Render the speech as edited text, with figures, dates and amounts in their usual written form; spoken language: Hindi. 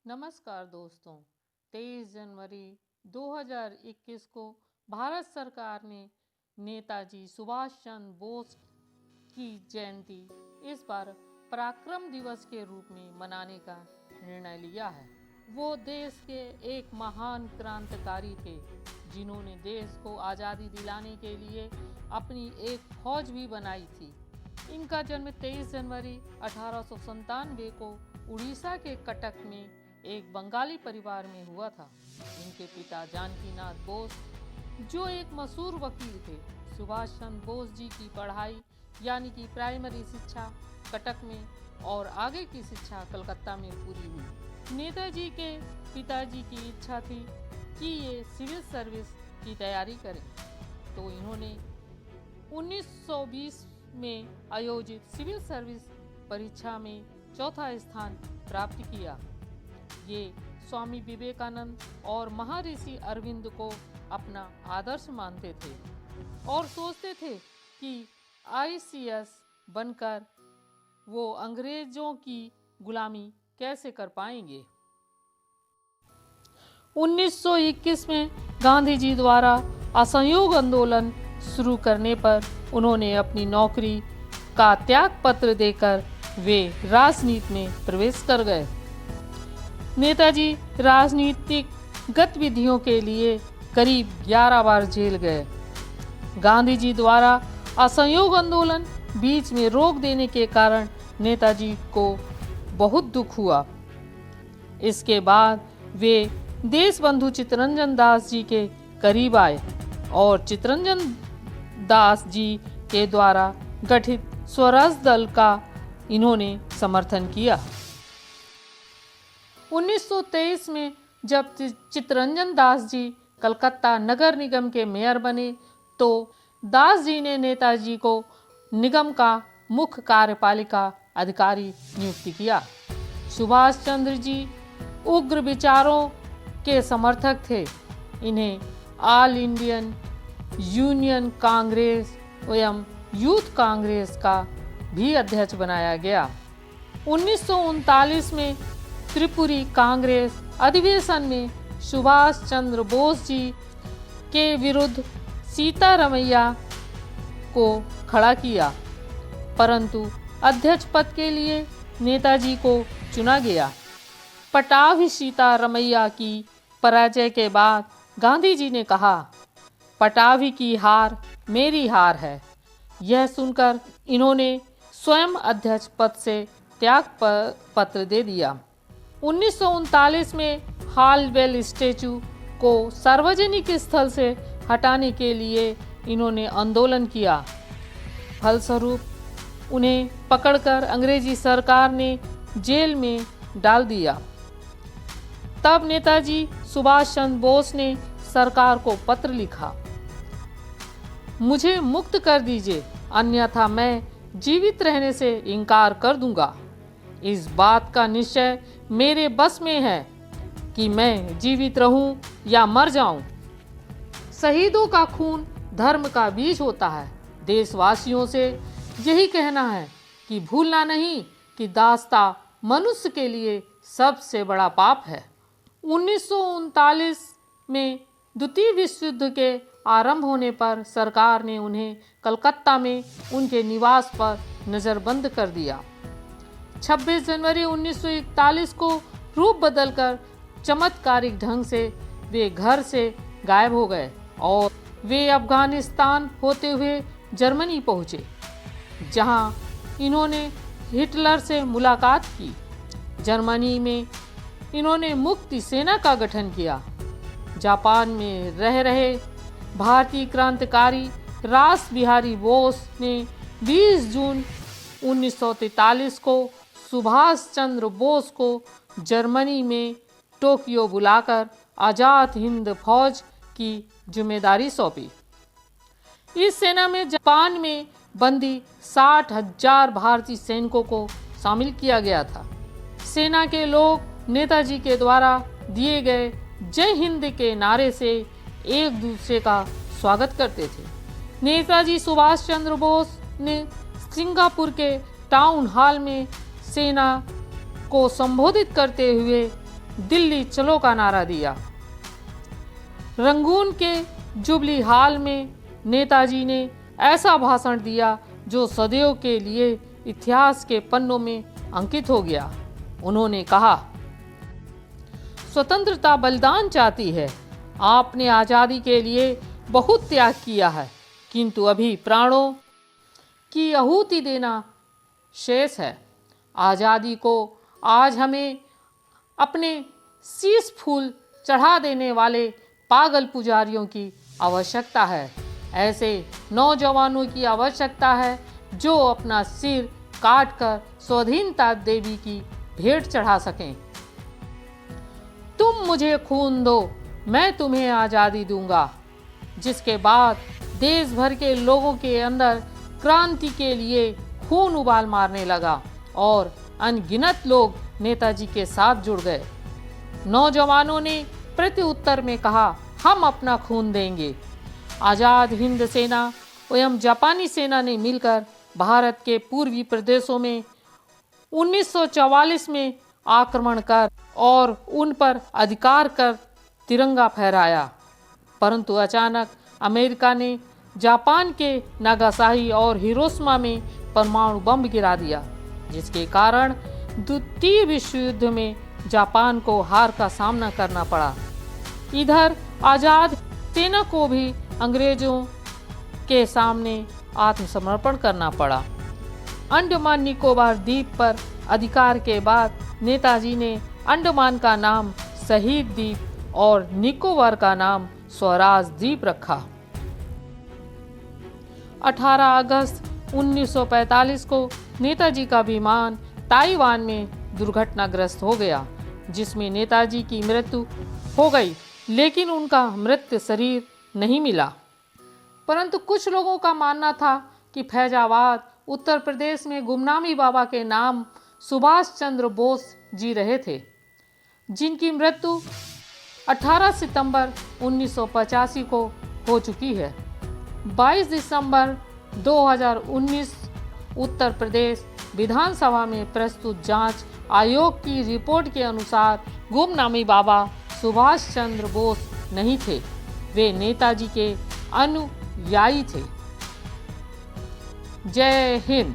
नमस्कार दोस्तों, 23 जनवरी 2021 को भारत सरकार ने नेताजी सुभाष चंद्र बोस की जयंती इस बार पराक्रम दिवस के रूप में मनाने का निर्णय लिया है। वो देश के एक महान क्रांतिकारी थे जिन्होंने देश को आज़ादी दिलाने के लिए अपनी एक फौज भी बनाई थी। इनका जन्म 23 जनवरी 1897 को उड़ीसा के कटक में एक बंगाली परिवार में हुआ था। इनके पिता जानकीनाथ बोस जो एक मशहूर वकील थे। सुभाष चंद्र बोस जी की पढ़ाई यानी कि प्राइमरी शिक्षा कटक में और आगे की शिक्षा कलकत्ता में पूरी हुई। नेताजी के पिताजी की इच्छा थी कि ये सिविल सर्विस की तैयारी करें, तो इन्होंने 1920 में आयोजित सिविल सर्विस परीक्षा में चौथा स्थान प्राप्त किया। ये स्वामी विवेकानंद और महर्षि अरविंद को अपना आदर्श मानते थे और सोचते थे कि आईसीएस बनकर वो अंग्रेजों की गुलामी कैसे कर पाएंगे। 1921 में गांधी जी द्वारा असहयोग आंदोलन शुरू करने पर उन्होंने अपनी नौकरी का त्याग पत्र देकर वे राजनीति में प्रवेश कर गए। नेताजी राजनीतिक गतिविधियों के लिए करीब 11 बार जेल गए। गांधी जी द्वारा असहयोग आंदोलन बीच में रोक देने के कारण नेताजी को बहुत दुख हुआ। इसके बाद वे देशबंधु चित्तरंजन दास जी के करीब आए और चित्तरंजन दास जी के द्वारा गठित स्वराज दल का इन्होंने समर्थन किया। 1923 में जब चित्तरंजन दास जी कलकत्ता नगर निगम के मेयर बने तो दास जी ने नेताजी को निगम का मुख्य कार्यपालिका अधिकारी नियुक्त किया। सुभाष चंद्र जी उग्र विचारों के समर्थक थे। इन्हें ऑल इंडियन यूनियन कांग्रेस एवं यूथ कांग्रेस का भी अध्यक्ष बनाया गया। 1939 में त्रिपुरी कांग्रेस अधिवेशन में सुभाष चंद्र बोस जी के विरुद्ध सीतारमैया को खड़ा किया, परंतु अध्यक्ष पद के लिए नेताजी को चुना गया। पटाभी सीतारमैया की पराजय के बाद गांधी जी ने कहा, पटाभी की हार मेरी हार है। यह सुनकर इन्होंने स्वयं अध्यक्ष पद से त्याग पत्र दे दिया। 1939 में हालवेल स्टैचू को सार्वजनिक स्थल से हटाने के लिए इन्होंने आंदोलन किया। फलस्वरूप उन्हें पकड़कर अंग्रेजी सरकार ने जेल में डाल दिया। तब नेताजी सुभाष चंद्र बोस ने सरकार को पत्र लिखा, मुझे मुक्त कर दीजिए, अन्यथा मैं जीवित रहने से इनकार कर दूंगा। इस बात का निश्चय मेरे बस में है कि मैं जीवित रहूं या मर जाऊं। शहीदों का खून धर्म का बीज होता है। देशवासियों से यही कहना है कि भूलना नहीं कि दासता मनुष्य के लिए सबसे बड़ा पाप है। 1939 में द्वितीय विश्व युद्ध के आरंभ होने पर सरकार ने उन्हें कलकत्ता में उनके निवास पर नजरबंद कर दिया। 26 जनवरी 1941 को रूप बदलकर चमत्कारिक ढंग से वे घर से गायब हो गए और वे अफगानिस्तान होते हुए जर्मनी पहुँचे, जहां इन्होंने हिटलर से मुलाकात की। जर्मनी में इन्होंने मुक्ति सेना का गठन किया। जापान में रह रहे भारतीय क्रांतिकारी रास बिहारी बोस ने 20 जून 1943 को सुभाष चंद्र बोस को जर्मनी में टोक्यो बुलाकर आज़ाद हिंद फौज की जिम्मेदारी सौंपी। इस सेना में जापान में बंदी 60,000 भारतीय सैनिकों को शामिल किया गया था। सेना के लोग नेताजी के द्वारा दिए गए जय हिंद के नारे से एक दूसरे का स्वागत करते थे। नेताजी सुभाष चंद्र बोस ने सिंगापुर के टाउन हॉल में सेना को संबोधित करते हुए दिल्ली चलो का नारा दिया। रंगून के जुबली हाल में नेताजी ने ऐसा भाषण दिया जो सदैव के लिए इतिहास के पन्नों में अंकित हो गया। उन्होंने कहा, स्वतंत्रता बलिदान चाहती है। आपने आज़ादी के लिए बहुत त्याग किया है, किंतु अभी प्राणों की आहुति देना शेष है। आज़ादी को आज हमें अपने शीश फूल चढ़ा देने वाले पागल पुजारियों की आवश्यकता है। ऐसे नौजवानों की आवश्यकता है जो अपना सिर काटकर स्वाधीनता देवी की भेंट चढ़ा सकें। तुम मुझे खून दो, मैं तुम्हें आज़ादी दूंगा। जिसके बाद देश भर के लोगों के अंदर क्रांति के लिए खून उबाल मारने लगा और अनगिनत लोग नेताजी के साथ जुड़ गए। नौजवानों ने प्रत्युत्तर में कहा, हम अपना खून देंगे। आज़ाद हिंद सेना एवं जापानी सेना ने मिलकर भारत के पूर्वी प्रदेशों में 1944 में आक्रमण कर और उन पर अधिकार कर तिरंगा फहराया। परंतु अचानक अमेरिका ने जापान के नागासाकी और हिरोशिमा में परमाणु बम गिरा दिया, जिसके कारण द्वितीय विश्व युद्ध में जापान को हार का सामना करना पड़ा। इधर आज़ाद सेना को भी अंग्रेजों के सामने आत्मसमर्पण करना पड़ा। अंडमान निकोबार द्वीप पर अधिकार के बाद नेताजी ने अंडमान का नाम शहीद द्वीप और निकोबार का नाम स्वराज द्वीप रखा। 18 अगस्त 1945 को नेताजी का विमान ताइवान में दुर्घटनाग्रस्त हो गया, जिसमें नेताजी की मृत्यु हो गई, लेकिन उनका मृत शरीर नहीं मिला। परंतु कुछ लोगों का मानना था कि फैजाबाद उत्तर प्रदेश में गुमनामी बाबा के नाम सुभाष चंद्र बोस जी रहे थे, जिनकी मृत्यु 18 सितंबर 1985 को हो चुकी है। 22 दिसंबर 2019 उत्तर प्रदेश विधानसभा में प्रस्तुत जांच आयोग की रिपोर्ट के अनुसार गुमनामी बाबा सुभाष चंद्र बोस नहीं थे, वे नेताजी के अनुयायी थे। जय हिंद।